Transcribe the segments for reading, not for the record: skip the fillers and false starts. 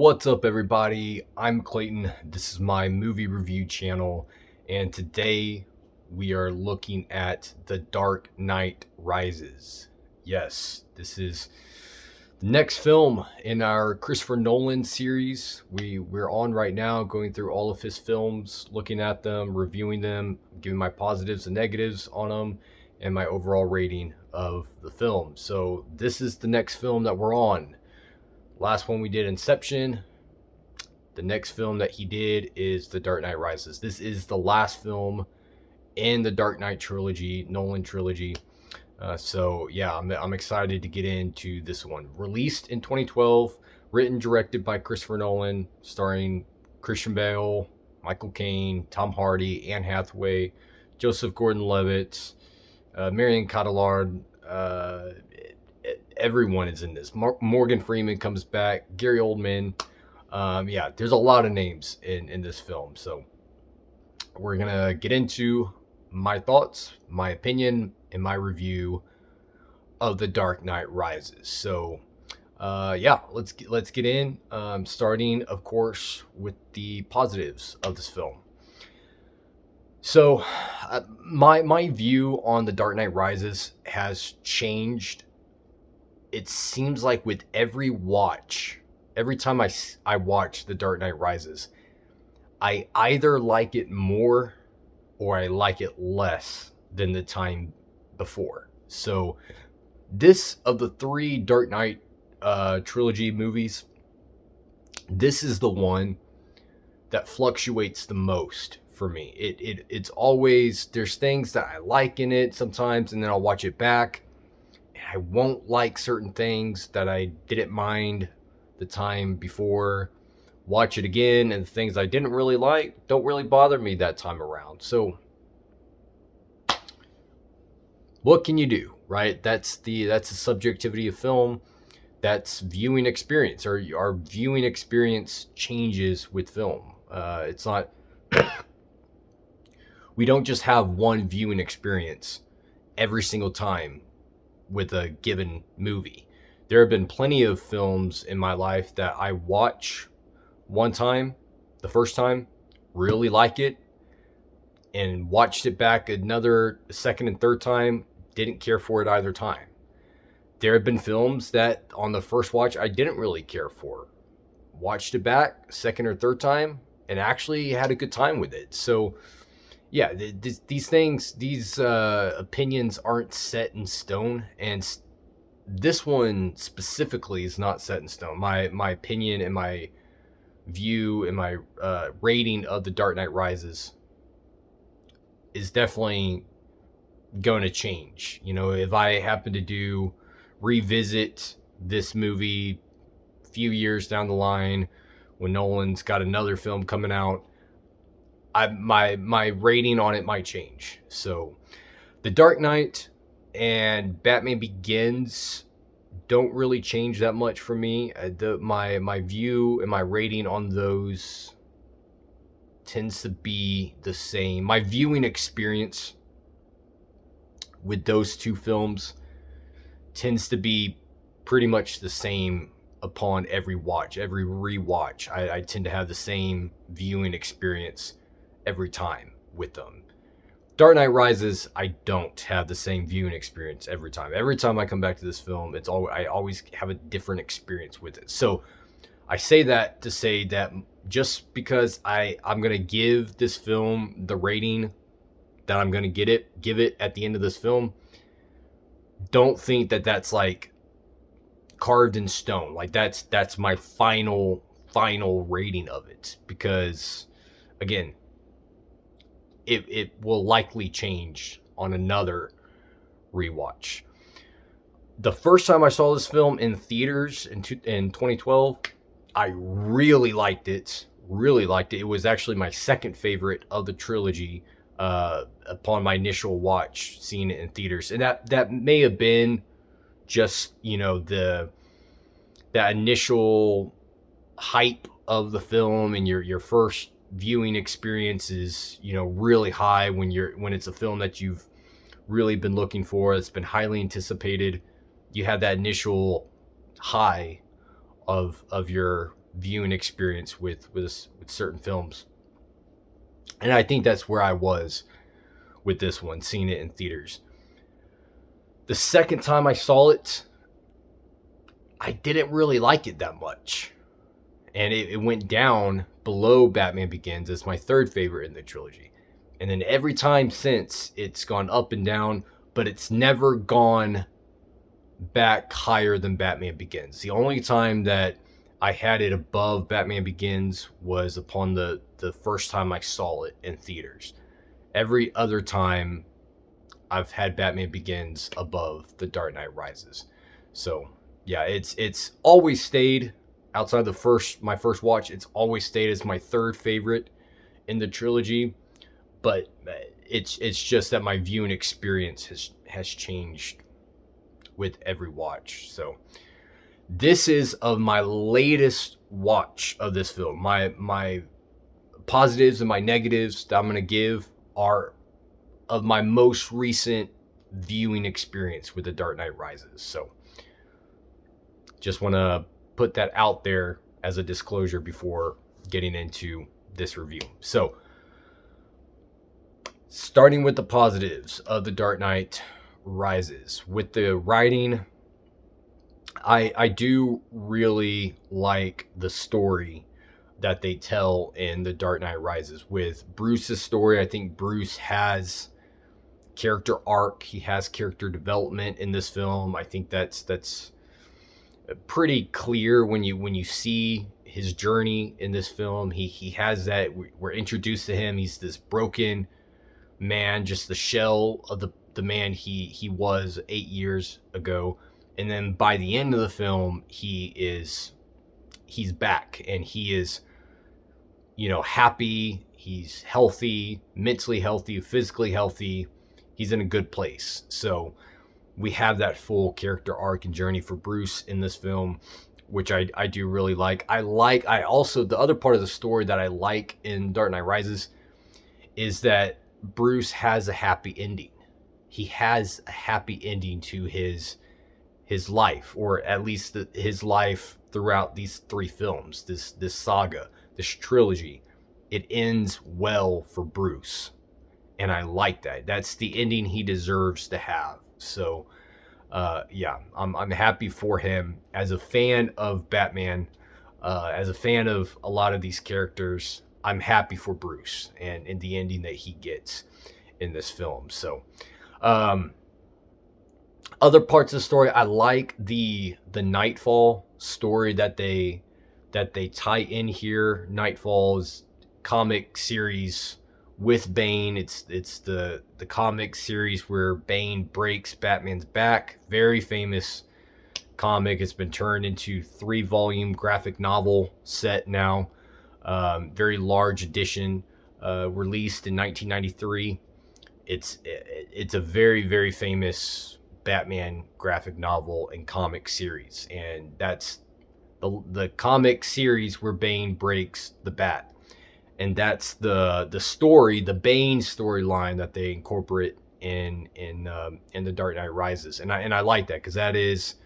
What's up, everybody? I'm Clayton. This is my movie review channel, and today we are looking at The Dark Knight Rises. Yes, this is the next film in our Christopher Nolan series. We're on right now, going through all of his films, looking at them, reviewing them, giving my positives and negatives on them, and my overall rating of the film. So this is the next film that we're on. Last one we did Inception. The next film that he did is The Dark Knight Rises. This is the last film in the Dark Knight trilogy, Nolan trilogy. So yeah, I'm excited to get into this one. Released in 2012, written, directed by Christopher Nolan, starring Christian Bale, Michael Caine, Tom Hardy, Anne Hathaway, Joseph Gordon-Levitt, Marion Cotillard. Everyone is in this. Morgan Freeman comes back. Gary Oldman. Yeah, there's a lot of names in this film. So we're gonna get into my thoughts, my opinion, and my review of The Dark Knight Rises. So yeah, let's get in. Starting, of course, with the positives of this film. So my view on The Dark Knight Rises has changed. It seems like with every watch, every time I watch The Dark Knight Rises, I either like it more or I like it less than the time before. So this, of the three Dark Knight trilogy movies, this is the one that fluctuates the most for me. It's always, there's things that I like in it sometimes, and then I'll watch it back I won't like certain things that I didn't mind the time before. Watch it again, and the things I didn't really like don't really bother me that time around. So what can you do, right? That's the subjectivity of film. That's viewing experience. Our viewing experience changes with film. It's not we don't just have one viewing experience every single time with a given movie. There have been plenty of films in my life that I watch one time, the first time, really like it, and watched it back another second and third time, didn't care for it either time. There have been films that on the first watch I didn't really care for. Watched it back second or third time and actually had a good time with it. So yeah, these things, these opinions aren't set in stone, and this one specifically is not set in stone. My opinion and my view and my rating of The Dark Knight Rises is definitely going to change. You know, if I happen to revisit this movie a few years down the line when Nolan's got another film coming out, my rating on it might change. So The Dark Knight and Batman Begins don't really change that much for me. My view and my rating on those tends to be the same. My viewing experience with those two films tends to be pretty much the same upon every watch, every rewatch. I tend to have the same viewing experience every time with them. Dark Knight Rises, I don't have the same viewing experience every time. Every time I come back to this film, I always have a different experience with it. So I say that to say that just because I'm gonna give this film the rating that I'm gonna give it at the end of this film, don't think that that's like carved in stone. Like that's my final rating of it, because again, it will likely change on another rewatch. The first time I saw this film in theaters in 2012, I really liked it. Really liked it. It was actually my second favorite of the trilogy upon my initial watch, seeing it in theaters. And that may have been just, you know, that initial hype of the film, and your first viewing experience is, you know, really high when it's a film that you've really been looking for, it's been highly anticipated. You have that initial high of your viewing experience with certain films. And I think that's where I was with this one, seeing it in theaters. The second time I saw it, I didn't really like it that much. And it went down below Batman Begins as my third favorite in the trilogy. And then every time since, it's gone up and down, but it's never gone back higher than Batman Begins. The only time that I had it above Batman Begins was upon the first time I saw it in theaters. Every other time, I've had Batman Begins above The Dark Knight Rises. So yeah, it's always stayed outside my first watch. It's always stayed as my third favorite in the trilogy, but it's just that my viewing experience has changed with every watch. So this is of my latest watch of this film. My positives and my negatives that I'm going to give are of my most recent viewing experience with The Dark Knight Rises. So just want to put that out there as a disclosure before getting into this review. So starting with the positives of The Dark Knight Rises. With the writing, I do really like the story that they tell in The Dark Knight Rises. With Bruce's story, I think Bruce has character arc. He has character development in this film. I think that's pretty clear when you see his journey in this film. He has that. We're introduced to him. He's this broken man, just the shell of the man he was 8 years ago. And then by the end of the film, he's back, and he is, happy. He's healthy, mentally healthy, physically healthy. He's in a good place. So we have that full character arc and journey for Bruce in this film, which I do really like. I also, the other part of the story that I like in Dark Knight Rises is that Bruce has a happy ending. He has a happy ending to his life, or at least his life throughout these three films, this saga, this trilogy. It ends well for Bruce. And I like that. That's the ending he deserves to have. So, yeah, I'm happy for him. As a fan of Batman, as a fan of a lot of these characters, I'm happy for Bruce and in the ending that he gets in this film. So, other parts of the story, I like the Nightfall story that they tie in here. Nightfall's comic series with Bane. It's the comic series where Bane breaks Batman's back. Very famous comic. It's been turned into 3-volume graphic novel set now. Very large edition, released in 1993. It's a very, very famous Batman graphic novel and comic series, and that's the comic series where Bane breaks the bat. And that's the story, the Bane storyline that they incorporate in The Dark Knight Rises, and I like that, because that is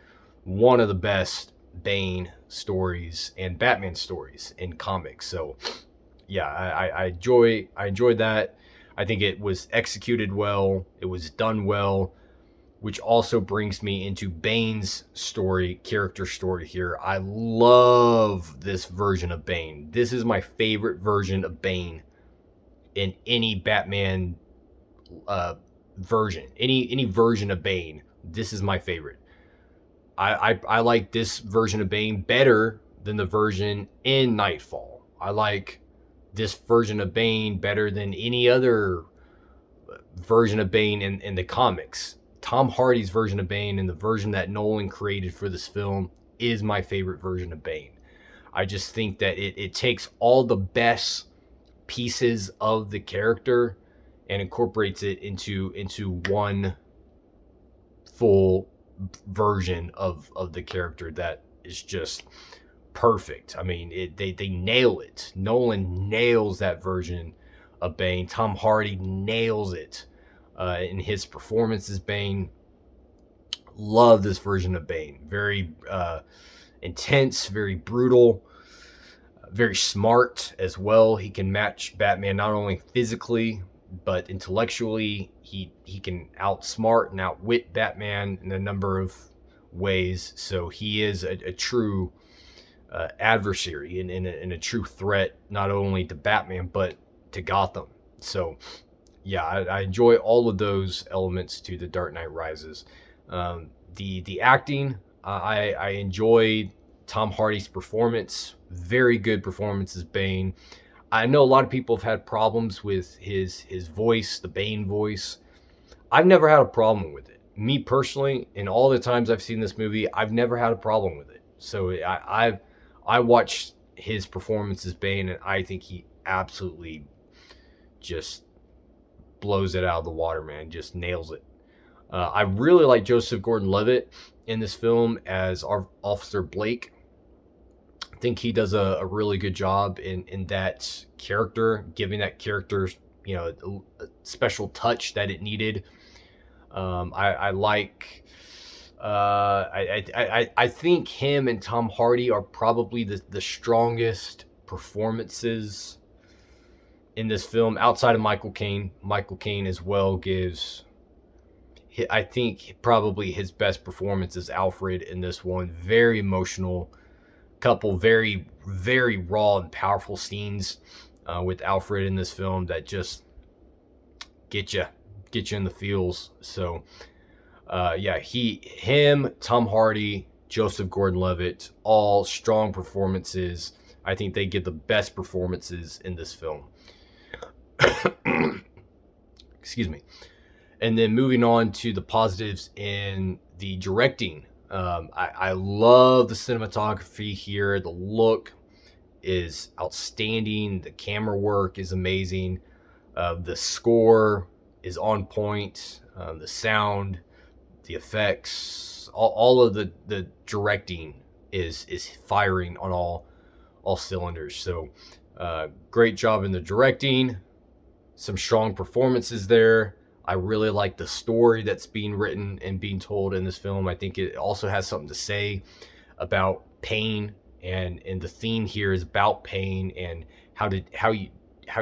one of the best Bane stories and Batman stories in comics. So yeah, I enjoyed that. I think it was executed well. It was done well, which also brings me into Bane's story, character story here. I love this version of Bane. This is my favorite version of Bane in any Batman version. Any version of Bane, this is my favorite. I like this version of Bane better than the version in Nightfall. I like this version of Bane better than any other version of Bane in the comics. Tom Hardy's version of Bane and the version that Nolan created for this film is my favorite version of Bane. I just think that it takes all the best pieces of the character and incorporates it into one full version of the character that is just perfect. I mean, they nail it. Nolan nails that version of Bane. Tom Hardy nails it in his performance as Bane. Love this version of Bane. Very intense, very brutal. Very smart as well. He can match Batman not only physically but intellectually. He can outsmart and outwit Batman in a number of ways. So he is a true adversary and a true threat not only to Batman but to Gotham. So yeah, I enjoy all of those elements to The Dark Knight Rises. The acting, I enjoyed Tom Hardy's performance. Very good performance as Bane. I know a lot of people have had problems with his voice, the Bane voice. I've never had a problem with it. Me personally, in all the times I've seen this movie, I've never had a problem with it. So I watched his performance as Bane, and I think he absolutely just blows it out of the water, man. Just nails it. I really like Joseph Gordon-Levitt in this film as our Officer Blake. I think he does a really good job in that character, giving that character, a special touch that it needed. I like. I think him and Tom Hardy are probably the strongest performances in this film outside of Michael Caine. Michael Caine as well gives, I think, probably his best performance is Alfred in this one. Very emotional, couple very, very raw and powerful scenes with Alfred in this film that just get you in the feels. So yeah, him, Tom Hardy, Joseph Gordon-Levitt, all strong performances. I think they give the best performances in this film. Excuse me. And then moving on to the positives in the directing. I love the cinematography here. The look is outstanding. The camera work is amazing. The score is on point. The sound, the effects, all of the directing is firing on all cylinders. So great job in the directing. Some strong performances there. I really like the story that's being written and being told in this film. I think it also has something to say about pain, and the theme here is about pain and how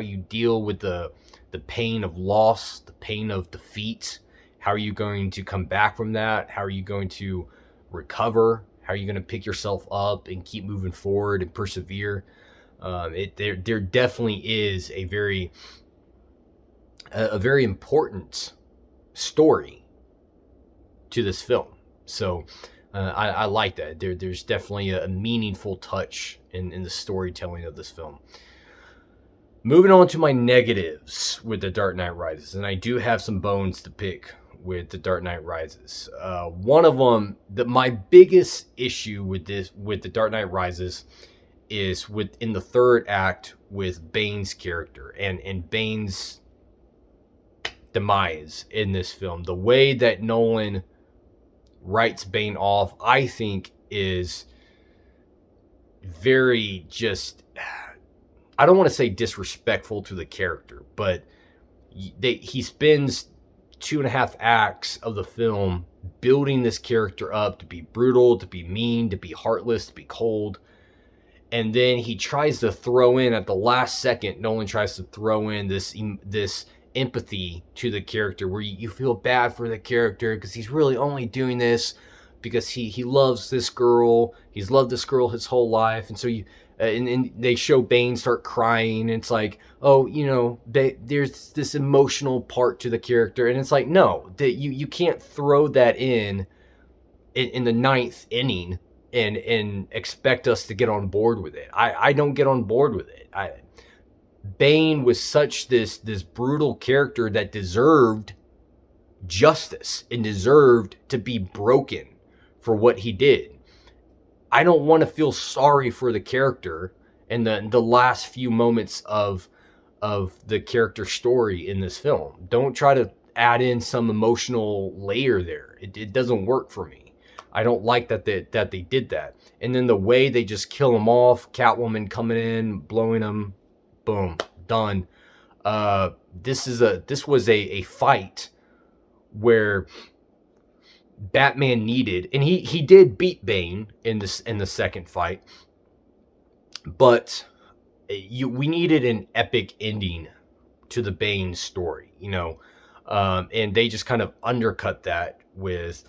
you deal with the pain of loss, the pain of defeat. How are you going to come back from that? How are you going to recover? How are you going to pick yourself up and keep moving forward and persevere? There definitely is a very important story to this film. So I like that. There's definitely a meaningful touch in the storytelling of this film. Moving on to my negatives with The Dark Knight Rises, and I do have some bones to pick with The Dark Knight Rises. One of them, my biggest issue with The Dark Knight Rises is in the third act with Bane's character and Bane's demise in this film. The way that Nolan writes Bane off, I think, is very just, I don't want to say disrespectful to the character, but he spends 2.5 acts of the film building this character up to be brutal, to be mean, to be heartless, to be cold. And then he tries to throw in at the last second, Nolan tries to throw in this empathy to the character where you feel bad for the character because he's really only doing this because he loves this girl. He's loved this girl his whole life. And so and they show Bane start crying. And it's like, oh, there's this emotional part to the character. And it's like, no, that you can't throw that in the 9th inning and expect us to get on board with it. I don't get on board with it. Bane was such this brutal character that deserved justice and deserved to be broken for what he did. I don't want to feel sorry for the character in the last few moments of the character story in this film. Don't try to add in some emotional layer there. It doesn't work for me. I don't like that they did that. And then the way they just kill him off, Catwoman coming in, blowing him, boom, done. This was a fight where Batman needed, and he did beat Bane in the second fight, but we needed an epic ending to the Bane story, and they just kind of undercut that with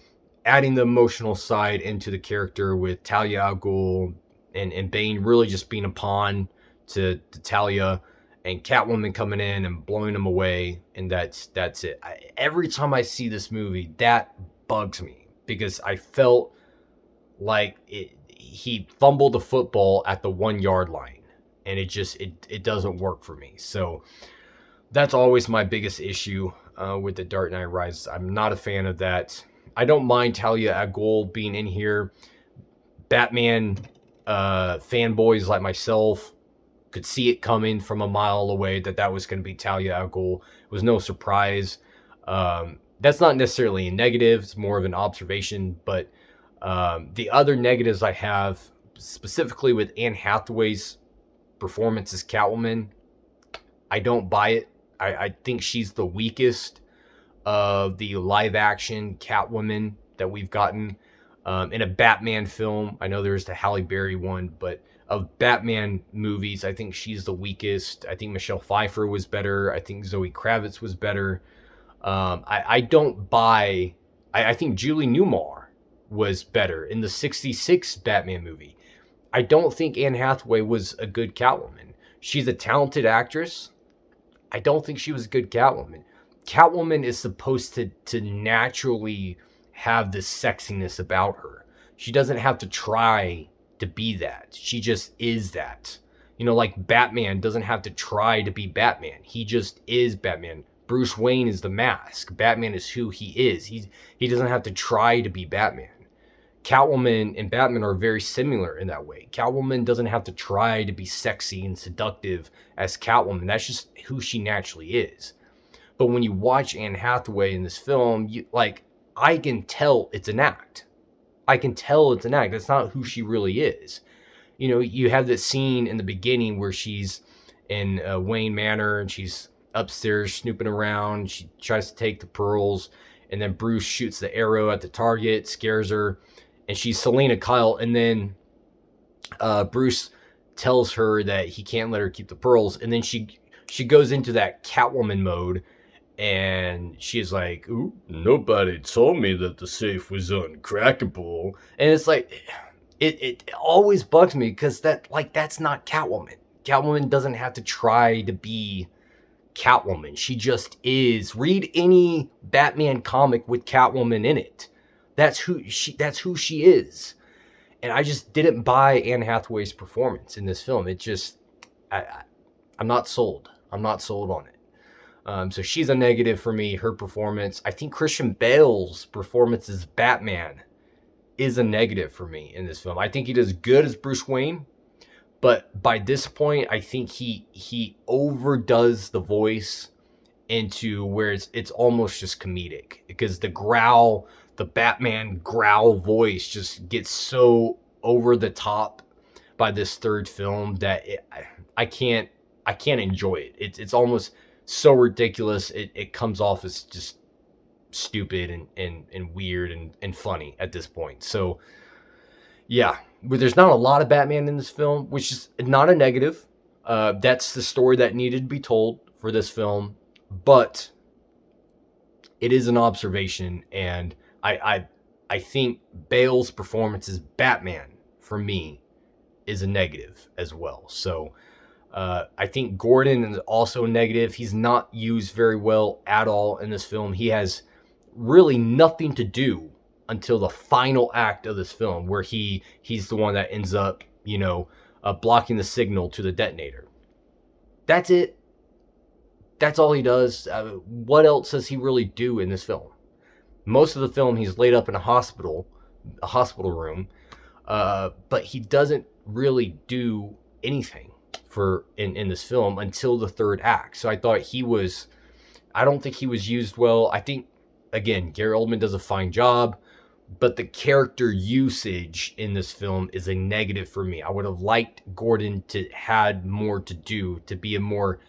adding the emotional side into the character with Talia al Ghul and Bane really just being a pawn to Talia, and Catwoman coming in and blowing him away, and that's it. Every time I see this movie, that bugs me because I felt like he fumbled the football at the 1 yard line, and it doesn't work for me. So that's always my biggest issue with the Dark Knight Rises. I'm not a fan of that. I don't mind Talia al Ghul being in here. Batman fanboys like myself could see it coming from a mile away that was going to be Talia al Ghul. It was no surprise. That's not necessarily a negative. It's more of an observation. But the other negatives I have, specifically with Anne Hathaway's performance as Catwoman, I don't buy it. I think she's the weakest of the live action Catwoman that we've gotten in a Batman film. I know there's the Halle Berry one, but of Batman movies, I think she's the weakest. I think Michelle Pfeiffer was better. I think Zoe Kravitz was better. I don't buy. I think Julie Newmar was better in the '66 Batman movie. I don't think Anne Hathaway was a good Catwoman. She's a talented actress. I don't think she was a good Catwoman. Catwoman is supposed to naturally have this sexiness about her. She doesn't have to try to be that. She just is that. Like Batman doesn't have to try to be Batman. He just is Batman. Bruce Wayne is the mask. Batman is who he is. He doesn't have to try to be Batman. Catwoman and Batman are very similar in that way. Catwoman doesn't have to try to be sexy and seductive as Catwoman. That's just who she naturally is. But when you watch Anne Hathaway in this film, I can tell it's an act. I can tell it's an act. That's not who she really is. You have this scene in the beginning where she's in Wayne Manor and she's upstairs snooping around. She tries to take the pearls, and then Bruce shoots the arrow at the target, scares her, and she's Selena Kyle. And then Bruce tells her that he can't let her keep the pearls, and then she goes into that Catwoman mode, and she's like, "Ooh, nobody told me that the safe was uncrackable." And it's like, it always bugs me because that's not Catwoman. Catwoman doesn't have to try to be Catwoman. She just is. Read any Batman comic with Catwoman in it. That's who she is. And I just didn't buy Anne Hathaway's performance in this film. It just, I'm not sold. I'm not sold on it. So she's a negative for me, her performance. I think Christian Bale's performance as Batman is a negative for me in this film. I think he does good as Bruce Wayne, but by this point, I think he overdoes the voice into where it's almost just comedic, because the Batman growl voice just gets so over the top by this third film that I can't enjoy it. It's almost so ridiculous. It comes off as just stupid and weird and funny at this point. So yeah, but there's not a lot of Batman in this film, which is not a negative. That's the story that needed to be told for this film, but it is an observation, and I think Bale's performance as Batman, for me, is a negative as well. So I think Gordon is also negative. He's not used very well at all in this film. He has really nothing to do until the final act of this film, where he's the one that ends up, blocking the signal to the detonator. That's it. That's all he does. What else does he really do in this film? Most of the film, he's laid up in a hospital room, but he doesn't really do anything in this film until the third act. So I don't think he was used well. I think, again, Gary Oldman does a fine job, but the character usage in this film is a negative for me. I would have liked Gordon to had more to do, to be a more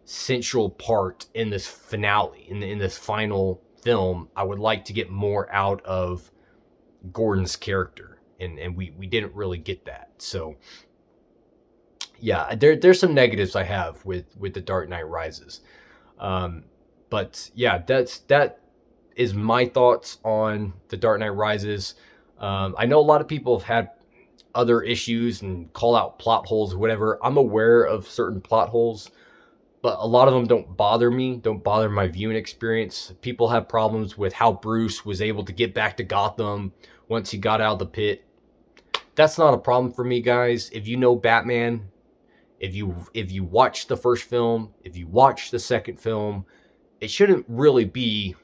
central part in this finale, in this final film. I would like to get more out of Gordon's character, and we didn't really get that. So yeah, there's some negatives I have with the Dark Knight Rises. Um, but yeah, that is my thoughts on the Dark Knight Rises. I know a lot of people have had other issues and call out plot holes or whatever. I'm aware of certain plot holes, but a lot of them don't bother me, don't bother my viewing experience. People have problems with how Bruce was able to get back to Gotham once he got out of the pit. That's not a problem for me, guys. If you know Batman, if you watch the first film, if you watch the second film, it shouldn't really be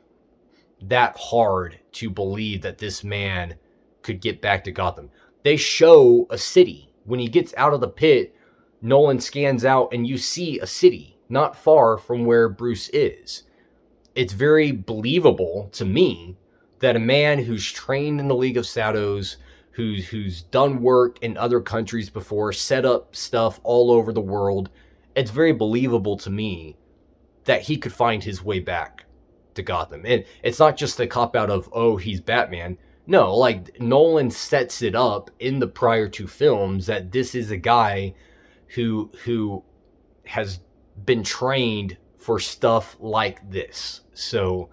that hard to believe that this man could get back to Gotham. They show a city. When he gets out of the pit, Nolan scans out and you see a city not far from where Bruce is. It's very believable to me that a man who's trained in the League of Shadows, who's done work in other countries before, set up stuff all over the world, it's very believable to me that he could find his way back to Gotham. And it's not just the cop out of, oh, he's Batman. No, like Nolan sets it up in the prior two films that this is a guy who has been trained for stuff like this. So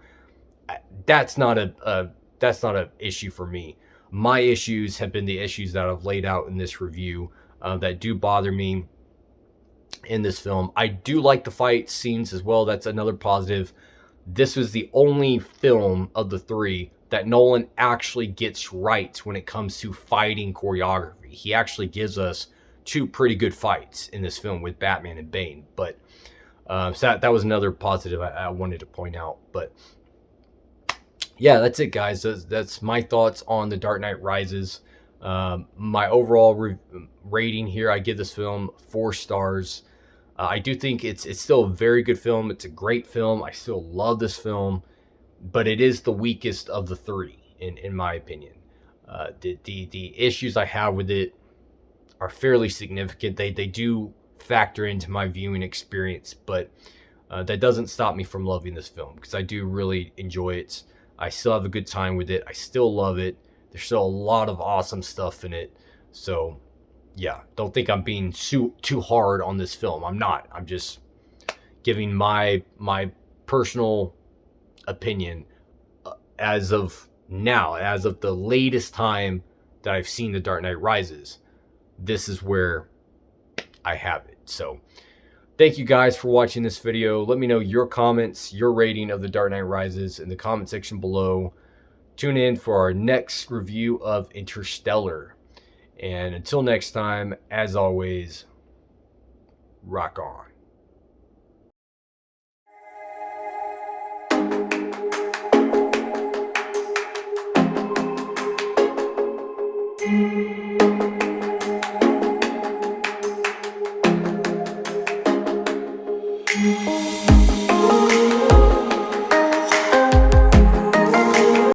that's not a issue for me. My issues have been the issues that I've laid out in this review that do bother me in this film. I do like the fight scenes as well. That's another positive. This was the only film of the three that Nolan actually gets right when it comes to fighting choreography. He actually gives us two pretty good fights in this film with Batman and Bane. But so that was another positive I wanted to point out. But yeah, that's it, guys. That's my thoughts on The Dark Knight Rises. My overall rating here, I give this film 4 stars. I do think it's still a very good film. It's a great film. I still love this film, but it is the weakest of the three, in my opinion. The issues I have with it are fairly significant. They do factor into my viewing experience, but that doesn't stop me from loving this film because I do really enjoy it. I still have a good time with it. I still love it. There's still a lot of awesome stuff in it. So yeah, don't think I'm being too hard on this film. I'm not. I'm just giving my personal opinion as of now, as of the latest time that I've seen The Dark Knight Rises. This is where I have it. So thank you guys for watching this video. Let me know your comments, your rating of The Dark Knight Rises in the comment section below. Tune in for our next review of Interstellar. And until next time, as always, rock on.